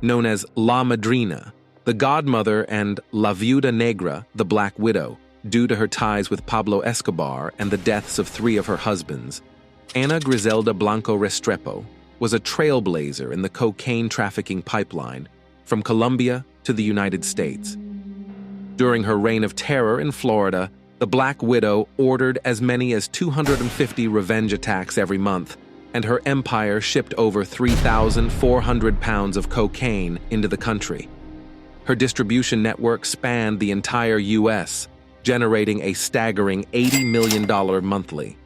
known as La Madrina, the godmother, and La Viuda Negra, the Black Widow, due to her ties with Pablo Escobar and the deaths of 3 of her husbands. Ana Griselda Blanco Restrepo was a trailblazer in the cocaine trafficking pipeline from Colombia to the United States. During her reign of terror in Florida, the Black Widow ordered as many as 250 revenge attacks every month, and her empire shipped over 3,400 pounds of cocaine into the country. Her distribution network spanned the entire U.S., generating a staggering $80 million monthly.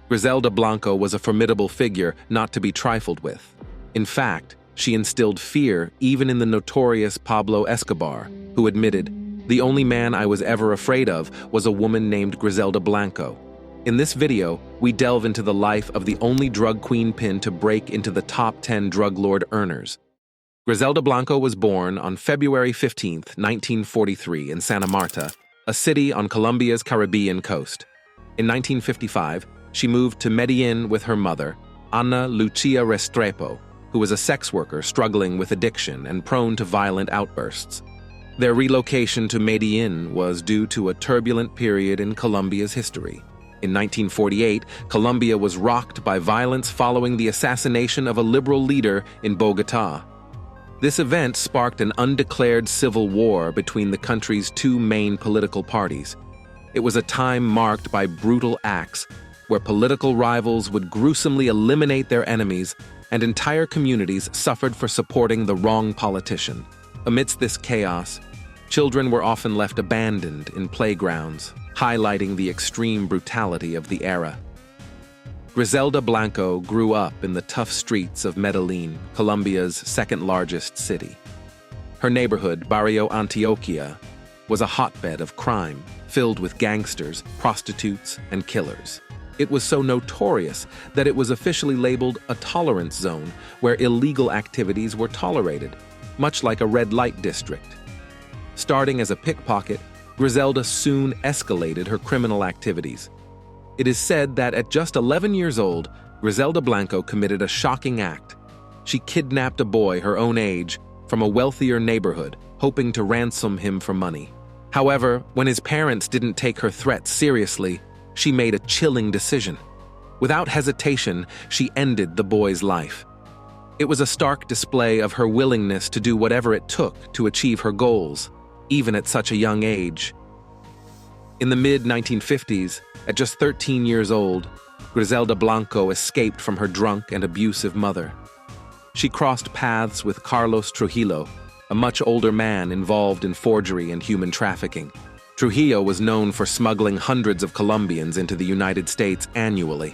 Griselda Blanco was a formidable figure not to be trifled with. In fact, she instilled fear even in the notorious Pablo Escobar, who admitted, "The only man I was ever afraid of was a woman named Griselda Blanco." In this video, we delve into the life of the only drug queen pin to break into the top 10 drug lord earners. Griselda Blanco was born on February 15, 1943 in Santa Marta, a city on Colombia's Caribbean coast. In 1955, she moved to Medellin with her mother, Ana Lucia Restrepo, who was a sex worker struggling with addiction and prone to violent outbursts. Their relocation to Medellin was due to a turbulent period in Colombia's history. In 1948, Colombia was rocked by violence following the assassination of a liberal leader in Bogotá. This event sparked an undeclared civil war between the country's 2 main political parties. It was a time marked by brutal acts where political rivals would gruesomely eliminate their enemies, and entire communities suffered for supporting the wrong politician. Amidst this chaos, children were often left abandoned in playgrounds, highlighting the extreme brutality of the era. Griselda Blanco grew up in the tough streets of Medellin, Colombia's second-largest city. Her neighborhood, Barrio Antioquia, was a hotbed of crime, filled with gangsters, prostitutes, and killers. It was so notorious that it was officially labeled a tolerance zone where illegal activities were tolerated, much like a red light district. Starting as a pickpocket, Griselda soon escalated her criminal activities. It is said that at just 11 years old, Griselda Blanco committed a shocking act. She kidnapped a boy her own age from a wealthier neighborhood, hoping to ransom him for money. However, when his parents didn't take her threats seriously, she made a chilling decision. Without hesitation, she ended the boy's life. It was a stark display of her willingness to do whatever it took to achieve her goals, even at such a young age. In the mid-1950s, at just 13 years old, Griselda Blanco escaped from her drunk and abusive mother. She crossed paths with Carlos Trujillo, a much older man involved in forgery and human trafficking. Trujillo was known for smuggling hundreds of Colombians into the United States annually.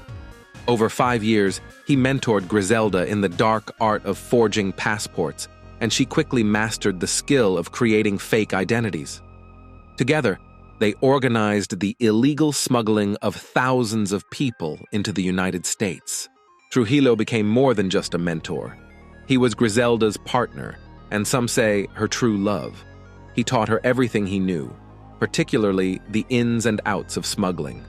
Over 5 years, he mentored Griselda in the dark art of forging passports, and she quickly mastered the skill of creating fake identities. Together, they organized the illegal smuggling of thousands of people into the United States. Trujillo became more than just a mentor. He was Griselda's partner, and some say her true love. He taught her everything he knew, particularly the ins and outs of smuggling.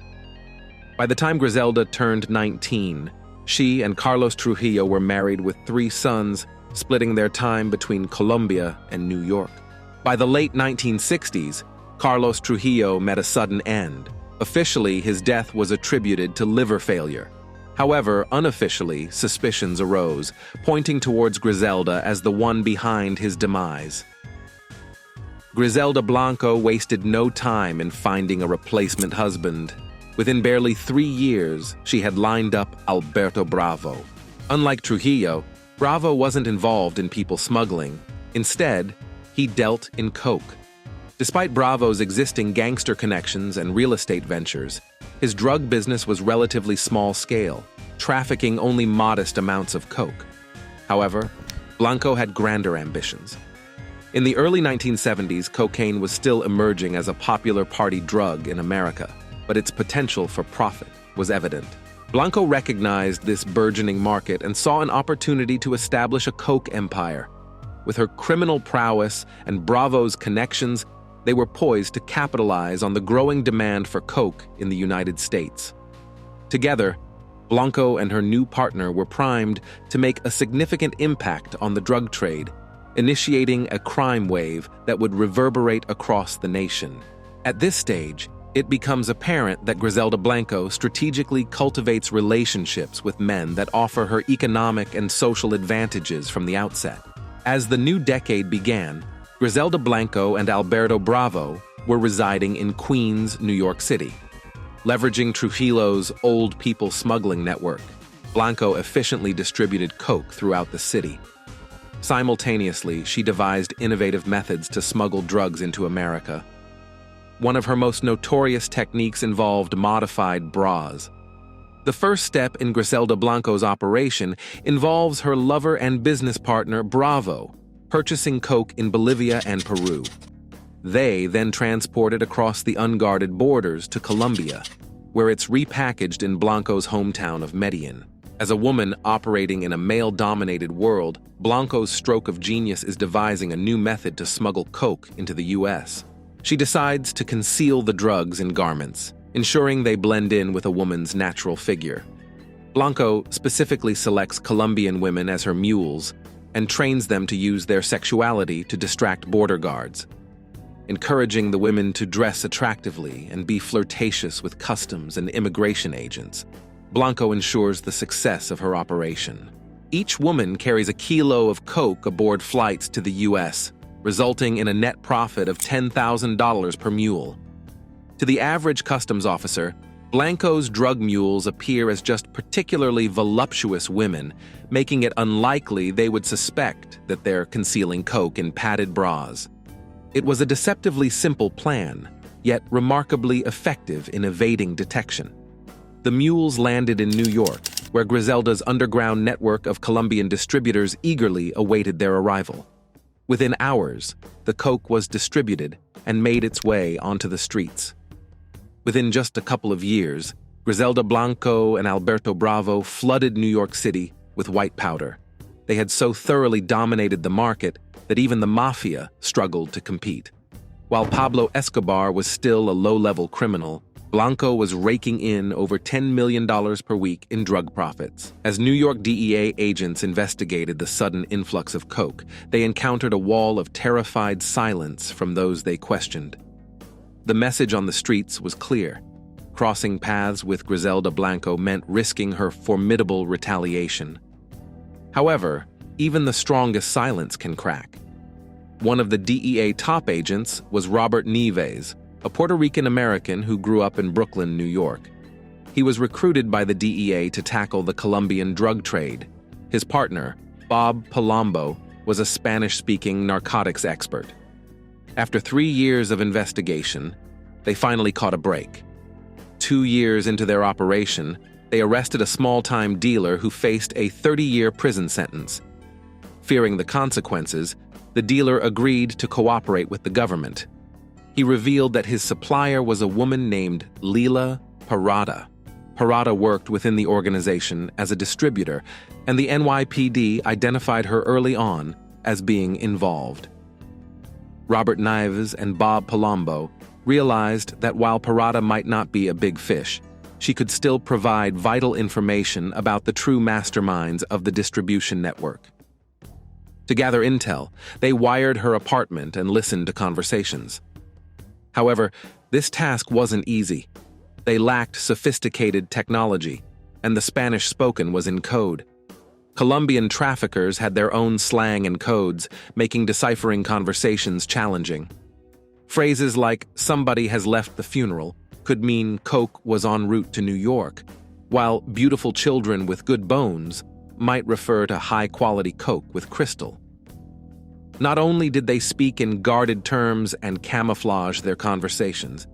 By the time Griselda turned 19, she and Carlos Trujillo were married with 3 sons, splitting their time between Colombia and New York. By the late 1960s, Carlos Trujillo met a sudden end. Officially, his death was attributed to liver failure. However, unofficially, suspicions arose, pointing towards Griselda as the one behind his demise. Griselda Blanco wasted no time in finding a replacement husband. Within barely 3 years, she had lined up Alberto Bravo. Unlike Trujillo, Bravo wasn't involved in people smuggling. Instead, he dealt in coke. Despite Bravo's existing gangster connections and real estate ventures, his drug business was relatively small-scale, trafficking only modest amounts of coke. However, Blanco had grander ambitions. In the early 1970s, cocaine was still emerging as a popular party drug in America, but its potential for profit was evident. Blanco recognized this burgeoning market and saw an opportunity to establish a coke empire. With her criminal prowess and Bravo's connections, they were poised to capitalize on the growing demand for coke in the United States. Together, Blanco and her new partner were primed to make a significant impact on the drug trade, initiating a crime wave that would reverberate across the nation. At this stage, it becomes apparent that Griselda Blanco strategically cultivates relationships with men that offer her economic and social advantages from the outset. As the new decade began, Griselda Blanco and Alberto Bravo were residing in Queens, New York City. Leveraging Trujillo's old people smuggling network, Blanco efficiently distributed coke throughout the city. Simultaneously, she devised innovative methods to smuggle drugs into America. One of her most notorious techniques involved modified bras. The first step in Griselda Blanco's operation involves her lover and business partner, Bravo, purchasing coke in Bolivia and Peru. They then transport it across the unguarded borders to Colombia, where it's repackaged in Blanco's hometown of Medellin. As a woman operating in a male-dominated world, Blanco's stroke of genius is devising a new method to smuggle coke into the U.S. She decides to conceal the drugs in garments, ensuring they blend in with a woman's natural figure. Blanco specifically selects Colombian women as her mules and trains them to use their sexuality to distract border guards. Encouraging the women to dress attractively and be flirtatious with customs and immigration agents, Blanco ensures the success of her operation. Each woman carries a kilo of coke aboard flights to the U.S., resulting in a net profit of $10,000 per mule. To the average customs officer, Blanco's drug mules appear as just particularly voluptuous women, making it unlikely they would suspect that they're concealing coke in padded bras. It was a deceptively simple plan, yet remarkably effective in evading detection. The mules landed in New York, where Griselda's underground network of Colombian distributors eagerly awaited their arrival. Within hours, the coke was distributed and made its way onto the streets. Within just a couple of years, Griselda Blanco and Alberto Bravo flooded New York City with white powder. They had so thoroughly dominated the market that even the mafia struggled to compete. While Pablo Escobar was still a low-level criminal, Blanco was raking in over $10 million per week in drug profits. As New York DEA agents investigated the sudden influx of coke, they encountered a wall of terrified silence from those they questioned. The message on the streets was clear. Crossing paths with Griselda Blanco meant risking her formidable retaliation. However, even the strongest silence can crack. One of the DEA top agents was Robert Nieves, a Puerto Rican American who grew up in Brooklyn, New York. He was recruited by the DEA to tackle the Colombian drug trade. His partner, Bob Palombo, was a Spanish-speaking narcotics expert. After 3 years of investigation, they finally caught a break. 2 years into their operation, they arrested a small-time dealer who faced a 30-year prison sentence. Fearing the consequences, the dealer agreed to cooperate with the government. He revealed that his supplier was a woman named Leila Parada. Parada worked within the organization as a distributor, and the NYPD identified her early on as being involved. Robert Nieves and Bob Palombo realized that while Parada might not be a big fish, she could still provide vital information about the true masterminds of the distribution network. To gather intel, they wired her apartment and listened to conversations. However, this task wasn't easy. They lacked sophisticated technology, and the Spanish spoken was in code. Colombian traffickers had their own slang and codes, making deciphering conversations challenging. Phrases like "somebody has left the funeral" could mean coke was en route to New York, while "beautiful children with good bones" might refer to high-quality coke with crystal. Not only did they speak in guarded terms and camouflage their conversations,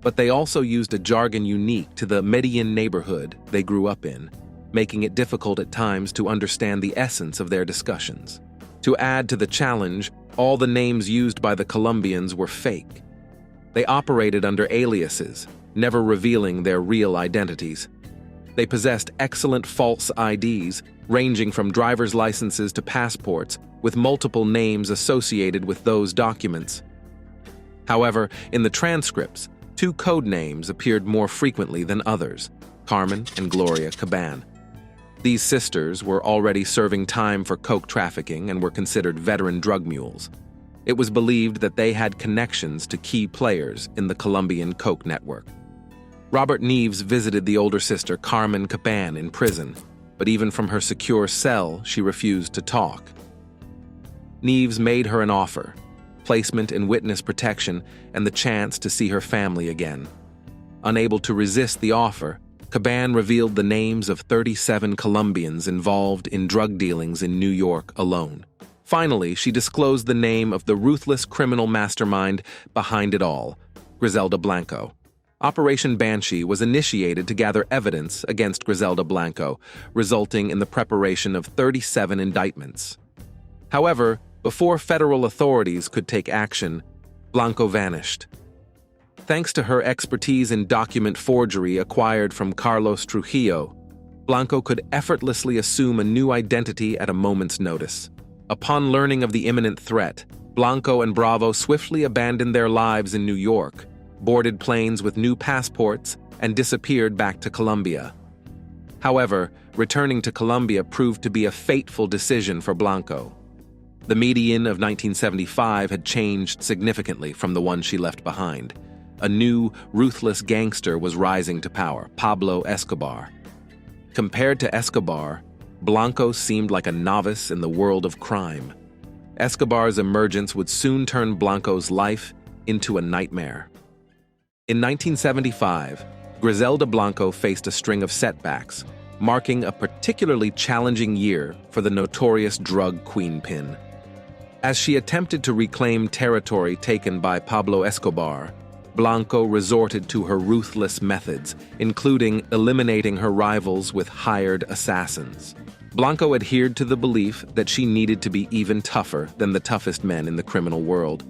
but they also used a jargon unique to the Medellin neighborhood they grew up in, making it difficult at times to understand the essence of their discussions. To add to the challenge, all the names used by the Colombians were fake. They operated under aliases, never revealing their real identities. They possessed excellent false IDs, ranging from driver's licenses to passports, with multiple names associated with those documents. However, in the transcripts, 2 code names appeared more frequently than others: Carmen and Gloria Caban. These sisters were already serving time for coke trafficking and were considered veteran drug mules. It was believed that they had connections to key players in the Colombian coke network. Robert Neves visited the older sister Carmen Caban in prison, but even from her secure cell, she refused to talk. Neves made her an offer: placement in witness protection and the chance to see her family again. Unable to resist the offer, Caban revealed the names of 37 Colombians involved in drug dealings in New York alone. Finally, she disclosed the name of the ruthless criminal mastermind behind it all, Griselda Blanco. Operation Banshee was initiated to gather evidence against Griselda Blanco, resulting in the preparation of 37 indictments. However, before federal authorities could take action, Blanco vanished. Thanks to her expertise in document forgery acquired from Carlos Trujillo, Blanco could effortlessly assume a new identity at a moment's notice. Upon learning of the imminent threat, Blanco and Bravo swiftly abandoned their lives in New York, boarded planes with new passports, and disappeared back to Colombia. However, returning to Colombia proved to be a fateful decision for Blanco. The Medellin of 1975 had changed significantly from the one she left behind. A new, ruthless gangster was rising to power, Pablo Escobar. Compared to Escobar, Blanco seemed like a novice in the world of crime. Escobar's emergence would soon turn Blanco's life into a nightmare. In 1975, Griselda Blanco faced a string of setbacks, marking a particularly challenging year for the notorious drug queenpin. As she attempted to reclaim territory taken by Pablo Escobar, Blanco resorted to her ruthless methods, including eliminating her rivals with hired assassins. Blanco adhered to the belief that she needed to be even tougher than the toughest men in the criminal world.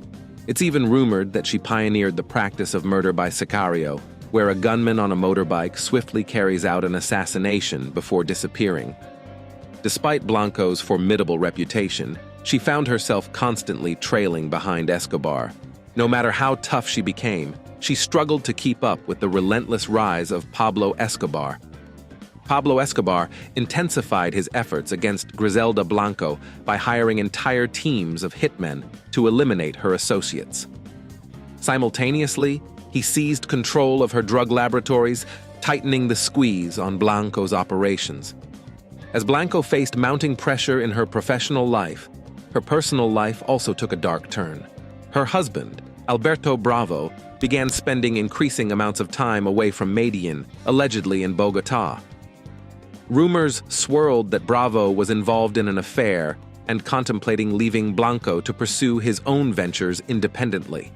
It's even rumored that she pioneered the practice of murder by sicario, where a gunman on a motorbike swiftly carries out an assassination before disappearing. Despite Blanco's formidable reputation, she found herself constantly trailing behind Escobar. No matter how tough she became, she struggled to keep up with the relentless rise of Pablo Escobar. Pablo Escobar intensified his efforts against Griselda Blanco by hiring entire teams of hitmen to eliminate her associates. Simultaneously, he seized control of her drug laboratories, tightening the squeeze on Blanco's operations. As Blanco faced mounting pressure in her professional life, her personal life also took a dark turn. Her husband, Alberto Bravo, began spending increasing amounts of time away from Medellin, allegedly in Bogotá. Rumors swirled that Bravo was involved in an affair and contemplating leaving Blanco to pursue his own ventures independently.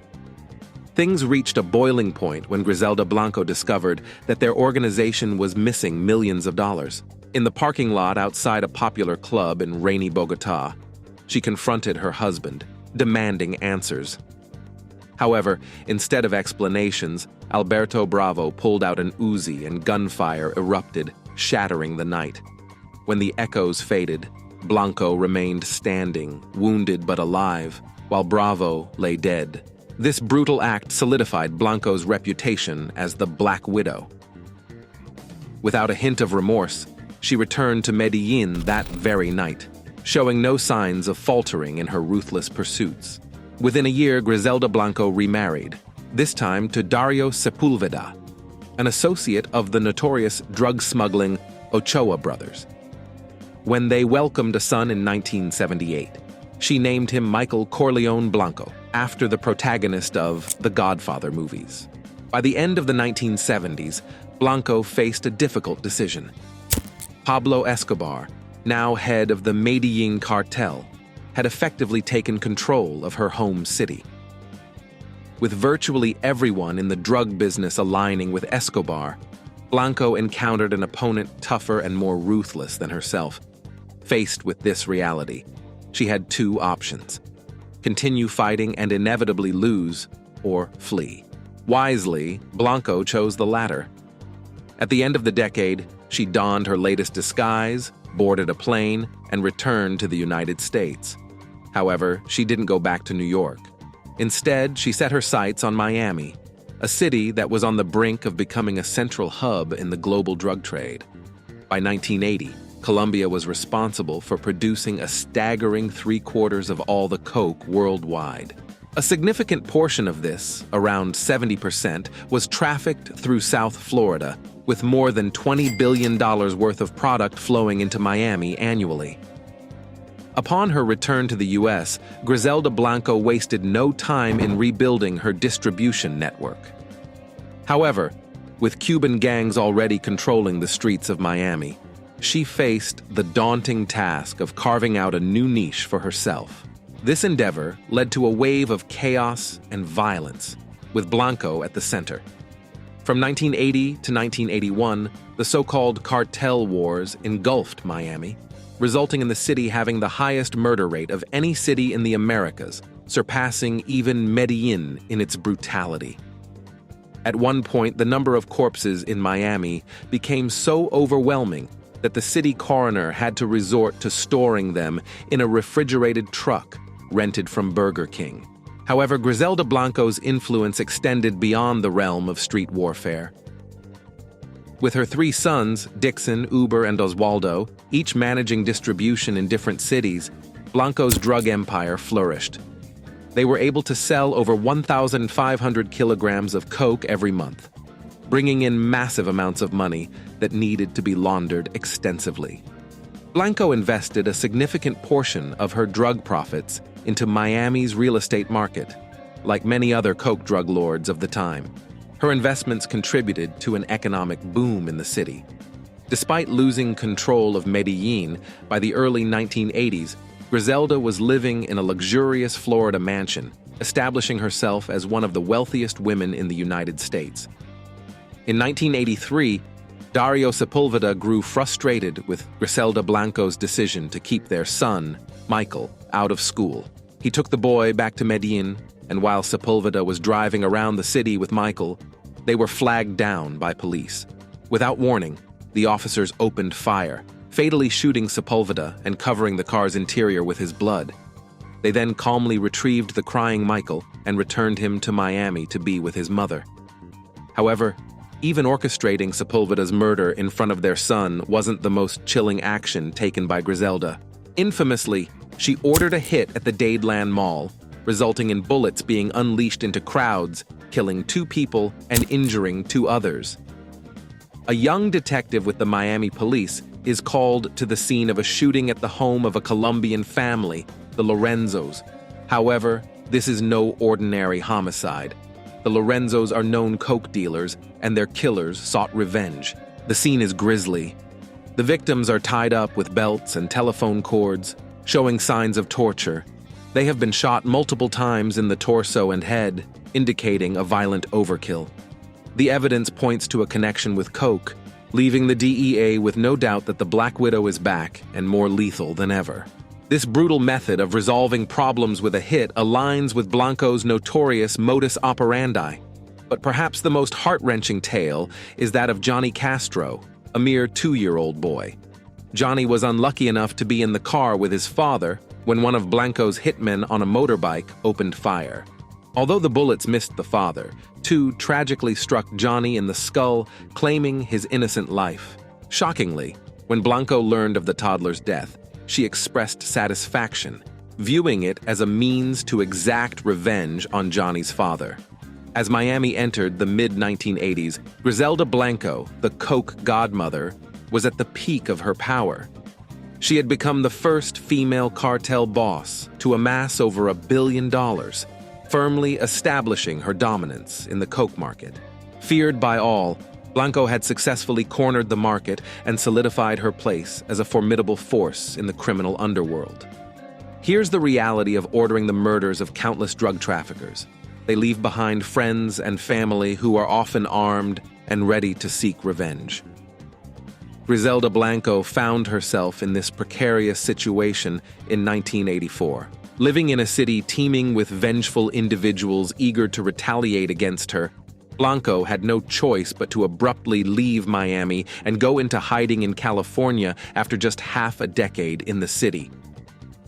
Things reached a boiling point when Griselda Blanco discovered that their organization was missing millions of dollars. In the parking lot outside a popular club in rainy Bogotá, she confronted her husband, demanding answers. However, instead of explanations, Alberto Bravo pulled out an Uzi and gunfire erupted, shattering the night. When the echoes faded, Blanco remained standing, wounded but alive, while Bravo lay dead. This brutal act solidified Blanco's reputation as the Black Widow. Without a hint of remorse, she returned to Medellin that very night, showing no signs of faltering in her ruthless pursuits. Within a year, Griselda Blanco remarried, this time to Dario Sepulveda, an associate of the notorious drug-smuggling Ochoa brothers. When they welcomed a son in 1978, she named him Michael Corleone Blanco, after the protagonist of the Godfather movies. By the end of the 1970s, Blanco faced a difficult decision. Pablo Escobar, now head of the Medellin cartel, had effectively taken control of her home city. With virtually everyone in the drug business aligning with Escobar, Blanco encountered an opponent tougher and more ruthless than herself. Faced with this reality, she had two options: continue fighting and inevitably lose, or flee. Wisely, Blanco chose the latter. At the end of the decade, she donned her latest disguise, boarded a plane, and returned to the United States. However, she didn't go back to New York. Instead, she set her sights on Miami, a city that was on the brink of becoming a central hub in the global drug trade. By 1980, Colombia was responsible for producing a staggering 3/4 of all the coke worldwide. A significant portion of this, around 70%, was trafficked through South Florida, with more than $20 billion worth of product flowing into Miami annually. Upon her return to the U.S., Griselda Blanco wasted no time in rebuilding her distribution network. However, with Cuban gangs already controlling the streets of Miami, she faced the daunting task of carving out a new niche for herself. This endeavor led to a wave of chaos and violence, with Blanco at the center. From 1980 to 1981, the so-called cartel wars engulfed Miami, resulting in the city having the highest murder rate of any city in the Americas, surpassing even Medellin in its brutality. At one point, the number of corpses in Miami became so overwhelming that the city coroner had to resort to storing them in a refrigerated truck rented from Burger King. However, Griselda Blanco's influence extended beyond the realm of street warfare. With her 3 sons, Dixon, Uber, and Oswaldo, each managing distribution in different cities, Blanco's drug empire flourished. They were able to sell over 1,500 kilograms of coke every month, bringing in massive amounts of money that needed to be laundered extensively. Blanco invested a significant portion of her drug profits into Miami's real estate market, like many other coke drug lords of the time. Her investments contributed to an economic boom in the city. Despite losing control of Medellin by the early 1980s, Griselda was living in a luxurious Florida mansion, establishing herself as one of the wealthiest women in the United States. In 1983, Dario Sepulveda grew frustrated with Griselda Blanco's decision to keep their son, Michael, out of school. He took the boy back to Medellin, and while Sepulveda was driving around the city with Michael, they were flagged down by police. Without warning, the officers opened fire, fatally shooting Sepulveda and covering the car's interior with his blood. They then calmly retrieved the crying Michael and returned him to Miami to be with his mother. However, even orchestrating Sepulveda's murder in front of their son wasn't the most chilling action taken by Griselda. Infamously, she ordered a hit at the Dadeland Mall, resulting in bullets being unleashed into crowds, killing 2 people and injuring 2 others. A young detective with the Miami police is called to the scene of a shooting at the home of a Colombian family, the Lorenzos. However, this is no ordinary homicide. The Lorenzos are known coke dealers, and their killers sought revenge. The scene is grisly. The victims are tied up with belts and telephone cords, showing signs of torture. They have been shot multiple times in the torso and head, indicating a violent overkill. The evidence points to a connection with coke, leaving the DEA with no doubt that the Black Widow is back and more lethal than ever. This brutal method of resolving problems with a hit aligns with Blanco's notorious modus operandi. But perhaps the most heart-wrenching tale is that of Johnny Castro, a mere 2-year-old boy. Johnny was unlucky enough to be in the car with his father when one of Blanco's hitmen on a motorbike opened fire. Although the bullets missed the father, 2 tragically struck Johnny in the skull, claiming his innocent life. Shockingly, when Blanco learned of the toddler's death, she expressed satisfaction, viewing it as a means to exact revenge on Johnny's father. As Miami entered the mid-1980s, Griselda Blanco, the coke godmother, was at the peak of her power. She had become the first female cartel boss to amass over $1 billion, firmly establishing her dominance in the coke market. Feared by all, Blanco had successfully cornered the market and solidified her place as a formidable force in the criminal underworld. Here's the reality of ordering the murders of countless drug traffickers. They leave behind friends and family who are often armed and ready to seek revenge. Griselda Blanco found herself in this precarious situation in 1984. Living in a city teeming with vengeful individuals eager to retaliate against her, Blanco had no choice but to abruptly leave Miami and go into hiding in California after just half a decade in the city.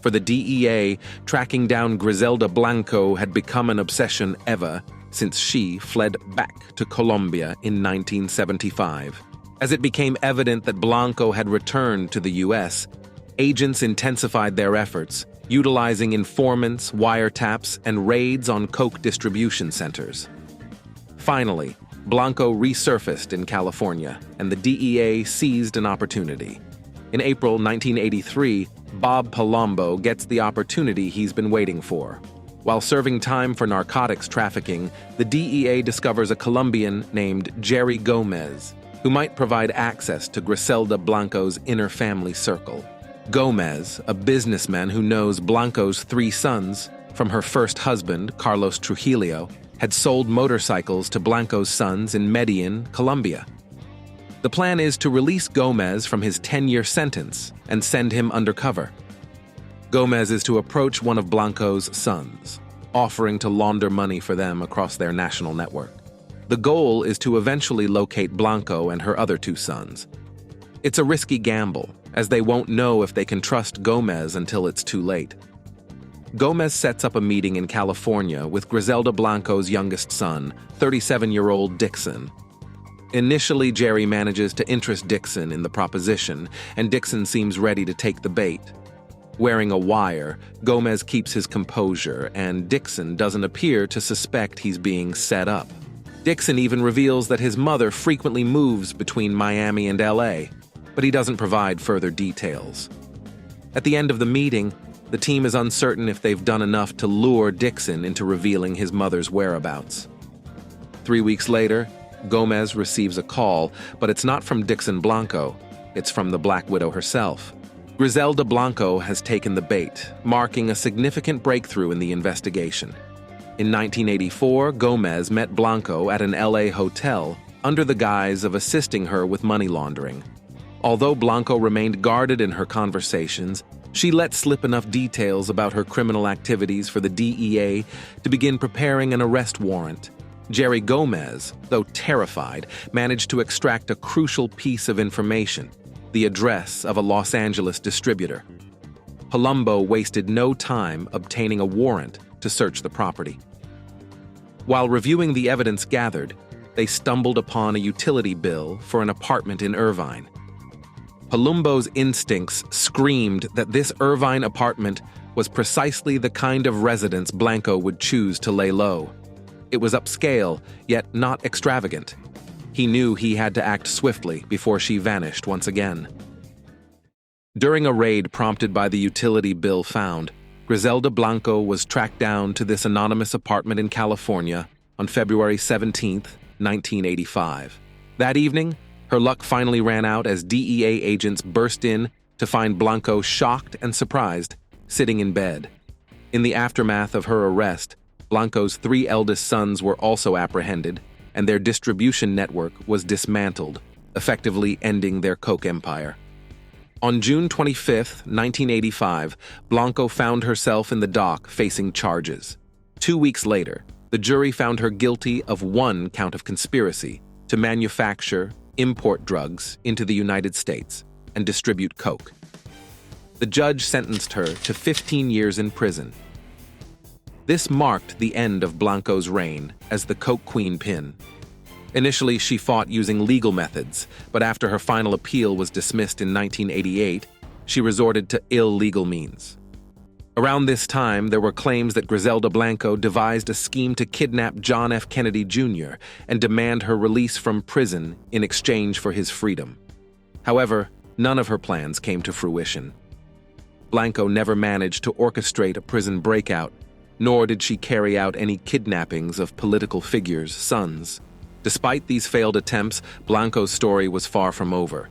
For the DEA, tracking down Griselda Blanco had become an obsession ever since she fled back to Colombia in 1975. As it became evident that Blanco had returned to the U.S., agents intensified their efforts, utilizing informants, wiretaps, and raids on coke distribution centers. Finally, Blanco resurfaced in California, and the DEA seized an opportunity. In April 1983, Bob Palumbo gets the opportunity he's been waiting for. While serving time for narcotics trafficking, the DEA discovers a Colombian named Jerry Gomez, who might provide access to Griselda Blanco's inner family circle. Gomez, a businessman who knows Blanco's 3 sons from her first husband, Carlos Trujillo, had sold motorcycles to Blanco's sons in Medellin, Colombia. The plan is to release Gomez from his 10-year sentence and send him undercover. Gomez is to approach one of Blanco's sons, offering to launder money for them across their national network. The goal is to eventually locate Blanco and her other 2 sons. It's a risky gamble, as they won't know if they can trust Gomez until it's too late. Gomez sets up a meeting in California with Griselda Blanco's youngest son, 37-year-old Dixon. Initially, Jerry manages to interest Dixon in the proposition, and Dixon seems ready to take the bait. Wearing a wire, Gomez keeps his composure, and Dixon doesn't appear to suspect he's being set up. Dixon even reveals that his mother frequently moves between Miami and LA, but he doesn't provide further details. At the end of the meeting, the team is uncertain if they've done enough to lure Dixon into revealing his mother's whereabouts. 3 weeks later, Gomez receives a call, but it's not from Dixon Blanco, it's from the Black Widow herself. Griselda Blanco has taken the bait, marking a significant breakthrough in the investigation. In 1984, Gomez met Blanco at an LA hotel under the guise of assisting her with money laundering. Although Blanco remained guarded in her conversations, she let slip enough details about her criminal activities for the DEA to begin preparing an arrest warrant. Jerry Gomez, though terrified, managed to extract a crucial piece of information: the address of a Los Angeles distributor. Palumbo wasted no time obtaining a warrant to search the property. While reviewing the evidence gathered, they stumbled upon a utility bill for an apartment in Irvine. Palumbo's instincts screamed that this Irvine apartment was precisely the kind of residence Blanco would choose to lay low. It was upscale, yet not extravagant. He knew he had to act swiftly before she vanished once again. During a raid prompted by the utility bill found, Griselda Blanco was tracked down to this anonymous apartment in California on February 17, 1985. That evening, her luck finally ran out as DEA agents burst in to find Blanco shocked and surprised, sitting in bed. In the aftermath of her arrest, Blanco's 3 eldest sons were also apprehended, and their distribution network was dismantled, effectively ending their coke empire. On June 25, 1985, Blanco found herself in the dock facing charges. 2 weeks later, the jury found her guilty of 1 count of conspiracy to manufacture, import drugs into the United States and distribute coke. The judge sentenced her to 15 years in prison. This marked the end of Blanco's reign as the coke queen pin. Initially, she fought using legal methods, but after her final appeal was dismissed in 1988, she resorted to illegal means. Around this time, there were claims that Griselda Blanco devised a scheme to kidnap John F. Kennedy Jr. and demand her release from prison in exchange for his freedom. However, none of her plans came to fruition. Blanco never managed to orchestrate a prison breakout, nor did she carry out any kidnappings of political figures' sons. Despite these failed attempts, Blanco's story was far from over.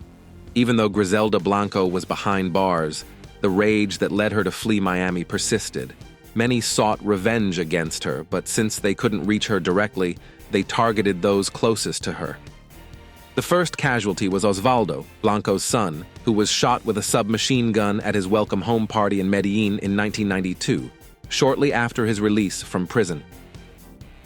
Even though Griselda Blanco was behind bars, the rage that led her to flee Miami persisted. Many sought revenge against her, but since they couldn't reach her directly, they targeted those closest to her. The first casualty was Osvaldo, Blanco's son, who was shot with a submachine gun at his welcome home party in Medellin in 1992, shortly after his release from prison.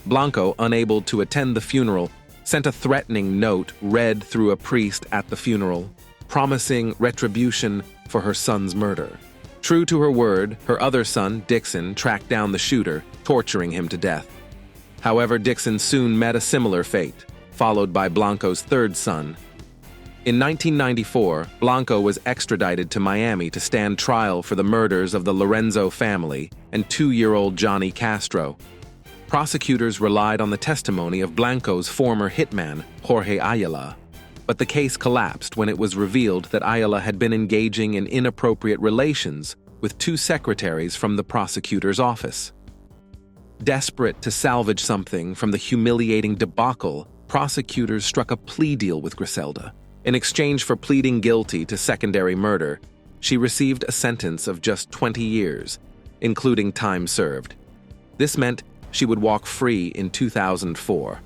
Blanco, unable to attend the funeral, sent a threatening note read through a priest at the funeral, promising retribution for her son's murder. True to her word, her other son, Dixon, tracked down the shooter, torturing him to death. However, Dixon soon met a similar fate, followed by Blanco's third son. In 1994, Blanco was extradited to Miami to stand trial for the murders of the Lorenzo family and 2-year-old Johnny Castro. Prosecutors relied on the testimony of Blanco's former hitman, Jorge Ayala, but the case collapsed when it was revealed that Ayala had been engaging in inappropriate relations with 2 secretaries from the prosecutor's office. Desperate to salvage something from the humiliating debacle, prosecutors struck a plea deal with Griselda. In exchange for pleading guilty to secondary murder, she received a sentence of just 20 years, including time served. This meant she would walk free in 2004.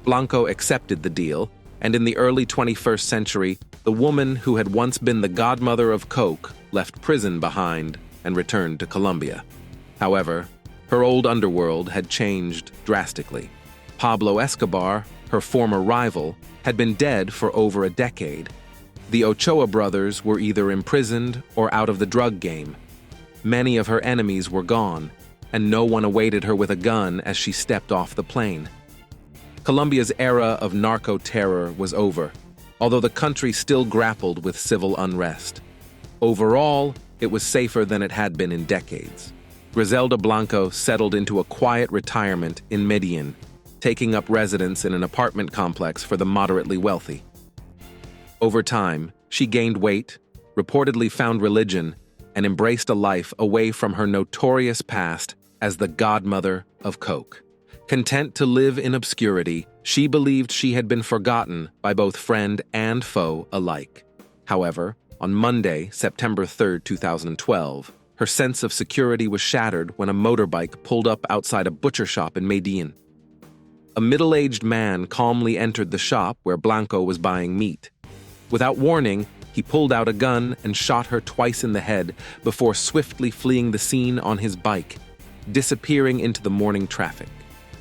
Blanco accepted the deal, and in the early 21st century, the woman who had once been the godmother of coke left prison behind and returned to Colombia. However, her old underworld had changed drastically. Pablo Escobar, her former rival, had been dead for over a decade. The Ochoa brothers were either imprisoned or out of the drug game. Many of her enemies were gone, and no one awaited her with a gun as she stepped off the plane. Colombia's era of narco-terror was over, although the country still grappled with civil unrest. Overall, it was safer than it had been in decades. Griselda Blanco settled into a quiet retirement in Medellin, taking up residence in an apartment complex for the moderately wealthy. Over time, she gained weight, reportedly found religion, and embraced a life away from her notorious past as the godmother of coke. Content to live in obscurity, she believed she had been forgotten by both friend and foe alike. However, on Monday, September 3, 2012, her sense of security was shattered when a motorbike pulled up outside a butcher shop in Medellin. A middle-aged man calmly entered the shop where Blanco was buying meat. Without warning, he pulled out a gun and shot her twice in the head before swiftly fleeing the scene on his bike, disappearing into the morning traffic.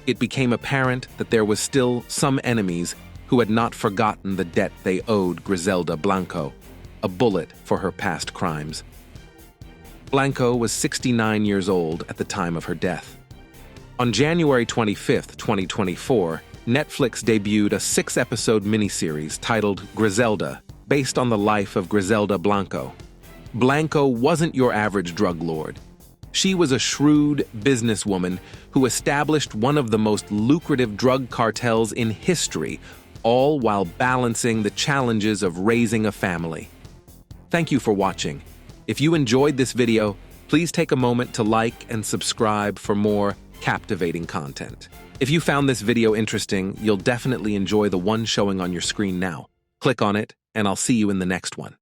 It became apparent that there was still some enemies who had not forgotten the debt they owed Griselda Blanco, a bullet for her past crimes. Blanco was 69 years old at the time of her death. On January 25, 2024, Netflix debuted a 6-episode miniseries titled Griselda, based on the life of Griselda Blanco. Blanco wasn't your average drug lord. She was a shrewd businesswoman who established one of the most lucrative drug cartels in history, all while balancing the challenges of raising a family. Thank you for watching. If you enjoyed this video, please take a moment to like and subscribe for more captivating content. If you found this video interesting, you'll definitely enjoy the one showing on your screen now. Click on it, and I'll see you in the next one.